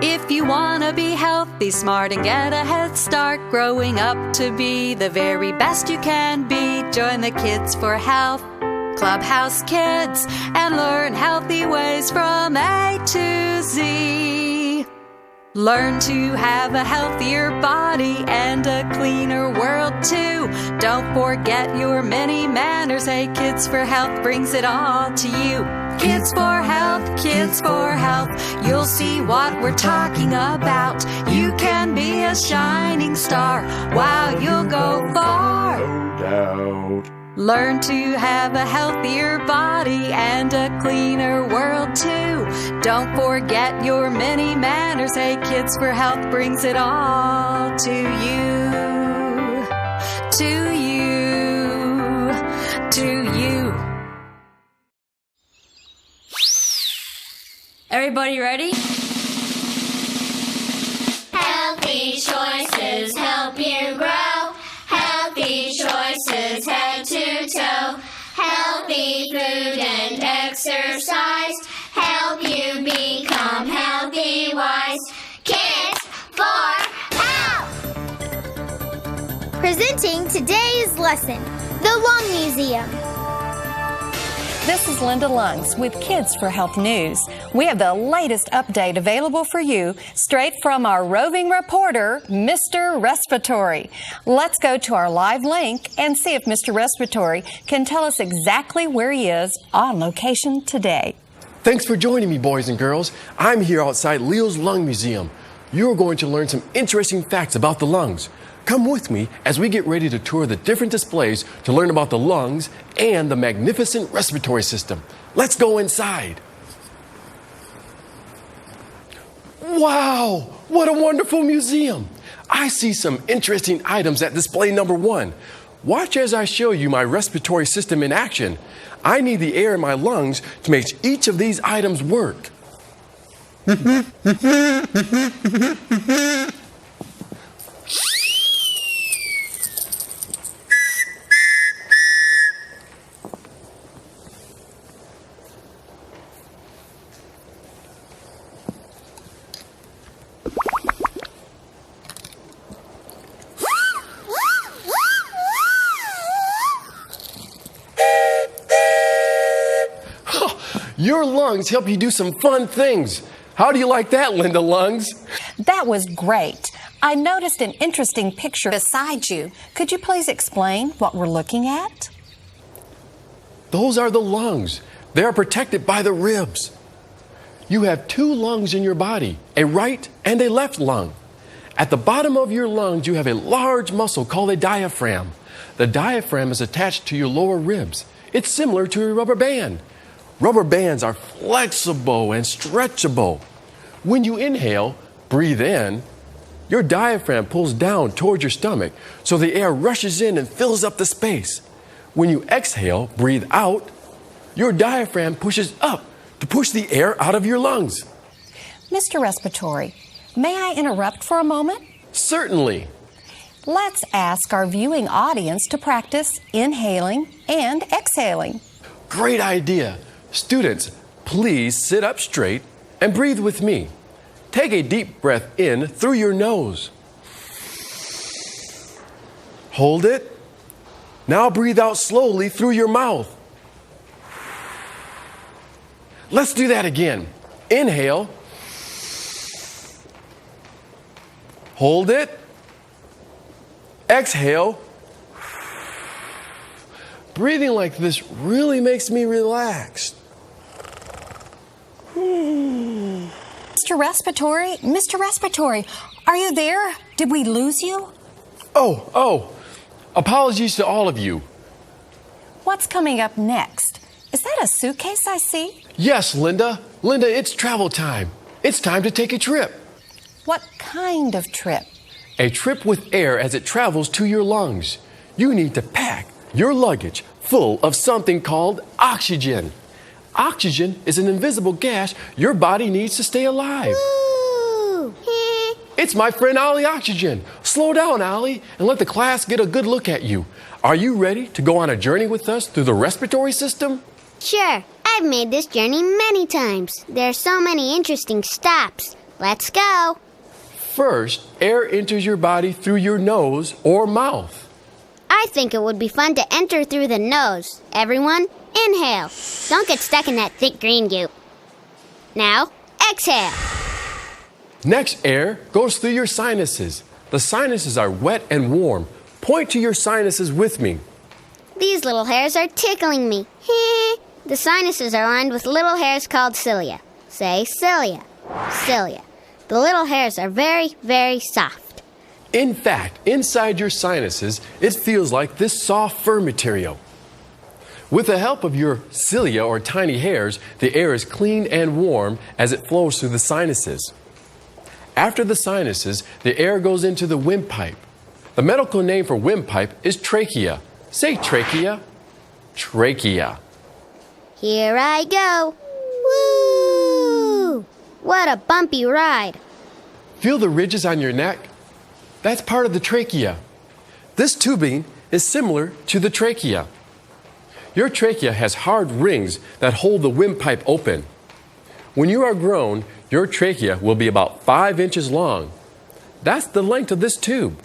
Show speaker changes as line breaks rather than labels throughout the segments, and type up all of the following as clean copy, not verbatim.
If you want to be healthy, smart, and get a head start, growing up to be the very best you can be, join the Kids for Health Clubhouse Kids and learn healthy ways from A to Z. Learn to have a healthier body and a cleaner world too. Don't forget your many manners. Hey, Kids for Health brings it all to you. Kids for Health, Kids for Health. You'll see what we're talking about. You can be a shining star. Wow, you'll go far.
No doubt.
Learn to have a healthier body and a cleaner world too. Don't forget your many manners. Hey, Kids for Health brings it all to you. To you. To you.
Everybody ready?
Healthy choices help you grow. Healthy choices head to toe. Healthy food and exercise help you become healthy wise. Kids for Health!
Presenting today's lesson, the Lung Museum.
This is Linda Lungs with Kids for Health News. We have the latest update available for you straight from our roving reporter, Mr. Respiratory. Let's go to our live link and see if Mr. Respiratory can tell us exactly where he is on location today.
Thanks for joining me, boys and girls. I'm here outside Leo's Lung Museum. You're going to learn some interesting facts about the lungs. Come with me as we get ready to tour the different displays to learn about the lungs and the magnificent respiratory system. Let's go inside. Wow, what a wonderful museum. I see some interesting items at display number 1. Watch as I show you my respiratory system in action. I need the air in my lungs to make each of these items work. Your lungs help you do some fun things. How do you like that, Linda Lungs?
That was great. I noticed an interesting picture beside you. Could you please explain what we're looking at?
Those are the lungs. They are protected by the ribs. You have 2 lungs in your body, a right and a left lung. At the bottom of your lungs, you have a large muscle called a diaphragm. The diaphragm is attached to your lower ribs. It's similar to a rubber band. Rubber bands are flexible and stretchable. When you inhale, breathe in, your diaphragm pulls down towards your stomach so the air rushes in and fills up the space. When you exhale, breathe out, your diaphragm pushes up to push the air out of your lungs.
Mr. Respiratory, may I interrupt for a moment?
Certainly.
Let's ask our viewing audience to practice inhaling and exhaling.
Great idea. Students, please sit up straight and breathe with me. Take a deep breath in through your nose. Hold it. Now breathe out slowly through your mouth. Let's do that again. Inhale. Hold it. Exhale. Breathing like this really makes me relaxed.
Mr. Respiratory, are you there? Did we lose you?
Oh, apologies to all of you.
What's coming up next? Is that a suitcase I see?
Yes, Linda. Linda, it's travel time. It's time to take a trip.
What kind of trip?
A trip with air as it travels to your lungs. You need to pack your luggage full of something called oxygen. Oxygen is an invisible gas your body needs to stay alive.
Ooh.
It's my friend Ollie Oxygen. Slow down, Ollie, and let the class get a good look at you. Are you ready to go on a journey with us through the respiratory system?
Sure, I've made this journey many times. There are so many interesting stops. Let's go.
First, air enters your body through your nose or mouth.
I think it would be fun to enter through the nose. Everyone, inhale. Don't get stuck in that thick green goop. Now, exhale.
Next, air goes through your sinuses. The sinuses are wet and warm. Point to your sinuses with me.
These little hairs are tickling me. The sinuses are lined with little hairs called cilia. Say cilia. Cilia. The little hairs are very, very soft.
In fact, inside your sinuses, it feels like this soft fur material. With the help of your cilia or tiny hairs, the air is clean and warm as it flows through the sinuses. After the sinuses, the air goes into the windpipe. The medical name for windpipe is trachea. Say trachea. Trachea.
Here I go. Woo! What a bumpy ride.
Feel the ridges on your neck? That's part of the trachea. This tubing is similar to the trachea. Your trachea has hard rings that hold the windpipe open. When you are grown, your trachea will be about 5 inches long. That's the length of this tube.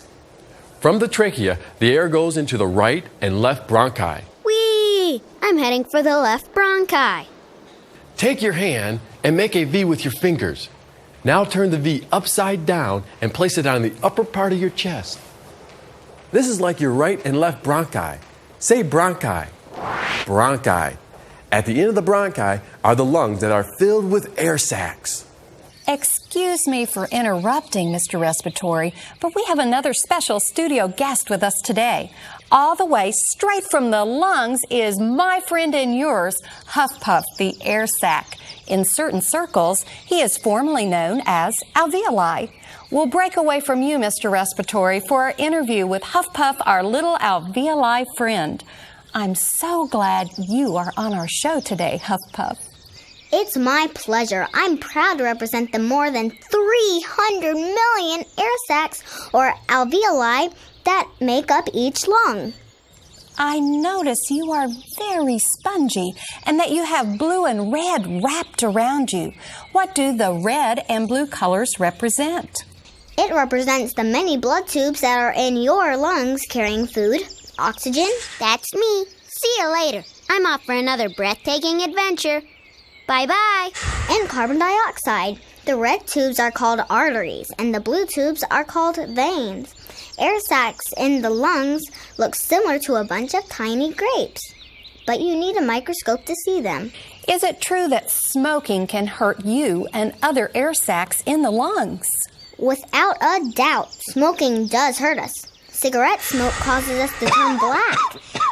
From the trachea, the air goes into the right and left bronchi.
Whee! I'm heading for the left bronchi.
Take your hand and make a V with your fingers. Now turn the V upside down and place it on the upper part of your chest. This is like your right and left bronchi. Say bronchi. Bronchi. At the end of the bronchi are the lungs that are filled with air sacs.
Excuse me for interrupting, Mr. Respiratory, but we have another special studio guest with us today. All the way straight from the lungs is my friend and yours, Huff Puff, the air sac. In certain circles, he is formally known as alveoli. We'll break away from you, Mr. Respiratory, for our interview with Huff Puff, our little alveoli friend. I'm so glad you are on our show today, Huff Puff.
It's my pleasure. I'm proud to represent the more than 300 million air sacs, or alveoli, that make up each lung.
I notice you are very spongy and that you have blue and red wrapped around you. What do the red and blue colors represent?
It represents the many blood tubes that are in your lungs carrying food, oxygen, that's me. See you later. I'm off for another breathtaking adventure. Bye-bye. And carbon dioxide. The red tubes are called arteries, and the blue tubes are called veins. Air sacs in the lungs look similar to a bunch of tiny grapes, but you need a microscope to see them.
Is it true that smoking can hurt you and other air sacs in the lungs?
Without a doubt, smoking does hurt us. Cigarette smoke causes us to turn black,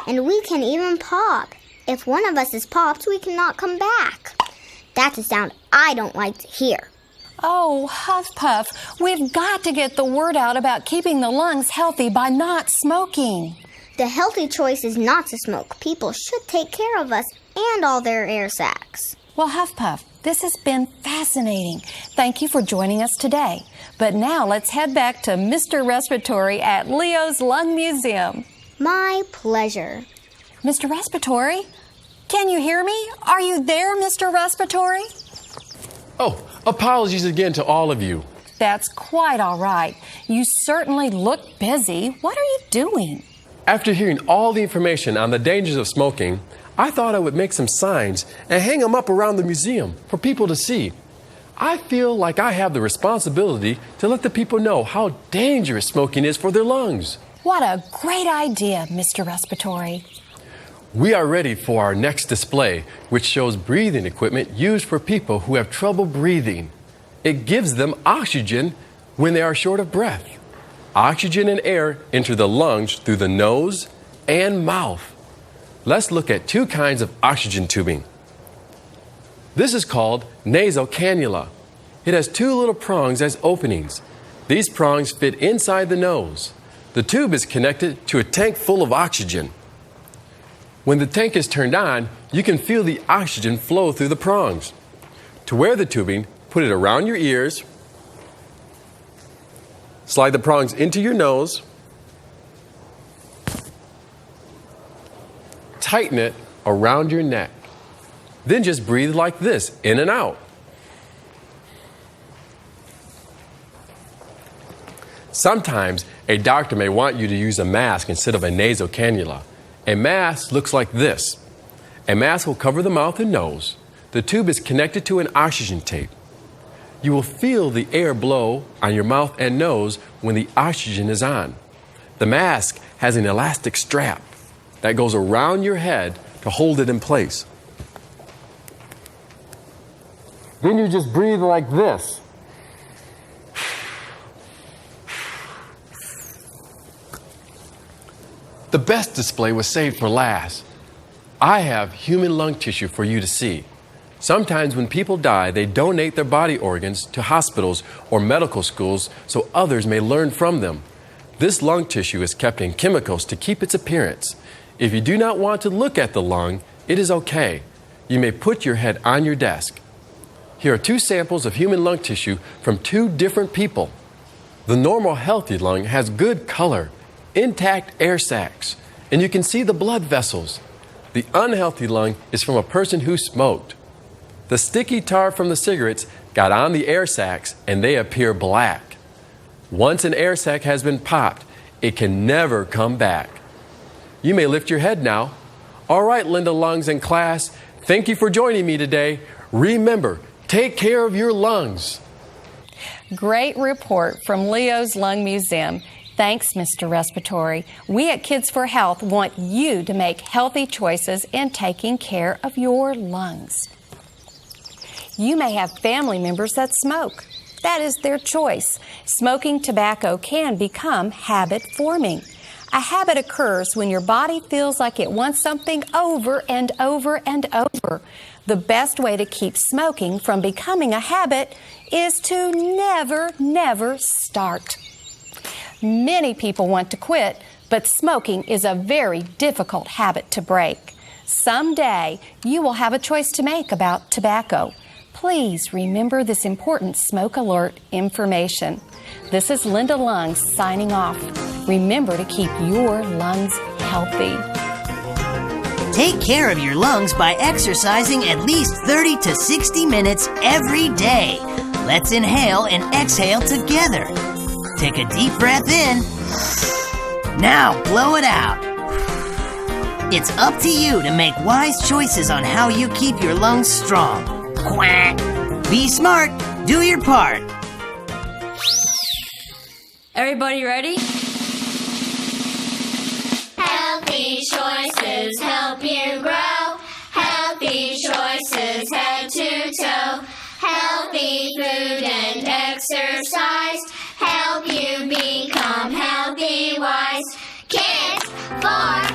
and we can even pop. If one of us is popped, we cannot come back. That's a sound I don't like to hear.
Oh, Huff Puff, we've got to get the word out about keeping the lungs healthy by not smoking.
The healthy choice is not to smoke. People should take care of us and all their air sacs.
Well, Huff Puff, this has been fascinating. Thank you for joining us today. But now let's head back to Mr. Respiratory at Leo's Lung Museum.
My pleasure.
Mr. Respiratory, can you hear me? Are you there, Mr. Respiratory?
Oh, apologies again to all of you.
That's quite all right. You certainly look busy. What are you doing?
After hearing all the information on the dangers of smoking, I thought I would make some signs and hang them up around the museum for people to see. I feel like I have the responsibility to let the people know how dangerous smoking is for their lungs.
What a great idea, Mr. Respiratory.
We are ready for our next display, which shows breathing equipment used for people who have trouble breathing. It gives them oxygen when they are short of breath. Oxygen and air enter the lungs through the nose and mouth. Let's look at two kinds of oxygen tubing. This is called nasal cannula. It has two little prongs as openings. These prongs fit inside the nose. The tube is connected to a tank full of oxygen. When the tank is turned on, you can feel the oxygen flow through the prongs. To wear the tubing, put it around your ears, slide the prongs into your nose, tighten it around your neck. Then just breathe like this, in and out. Sometimes a doctor may want you to use a mask instead of a nasal cannula. A mask looks like this. A mask will cover the mouth and nose. The tube is connected to an oxygen tape. You will feel the air blow on your mouth and nose when the oxygen is on. The mask has an elastic strap that goes around your head to hold it in place. Then you just breathe like this. The best display was saved for last. I have human lung tissue for you to see. Sometimes when people die, they donate their body organs to hospitals or medical schools so others may learn from them. This lung tissue is kept in chemicals to keep its appearance. If you do not want to look at the lung, it is okay. You may put your head on your desk. Here are 2 samples of human lung tissue from 2 different people. The normal healthy lung has good color, intact air sacs, and you can see the blood vessels. The unhealthy lung is from a person who smoked. The sticky tar from the cigarettes got on the air sacs and they appear black. Once an air sac has been popped, it can never come back. You may lift your head now. All right, Linda Lungs and class, thank you for joining me today. Remember, take care of your lungs.
Great report from Leo's Lung Museum. Thanks, Mr. Respiratory. We at Kids for Health want you to make healthy choices in taking care of your lungs. You may have family members that smoke. That is their choice. Smoking tobacco can become habit-forming. A habit occurs when your body feels like it wants something over and over and over. The best way to keep smoking from becoming a habit is to never start. Many people want to quit, but smoking is a very difficult habit to break. Someday, you will have a choice to make about tobacco. Please remember this important smoke alert information. This is Linda Lungs signing off. Remember to keep your lungs healthy.
Take care of your lungs by exercising at least 30 to 60 minutes every day. Let's inhale and exhale together. Take a deep breath in. Now blow it out. It's up to you to make wise choices on how you keep your lungs strong. Quack! Be smart. Do your part.
Everybody ready?
Healthy choices help you grow. Healthy choices head to toe. Healthy food and exercise help you become healthy wise. Kids for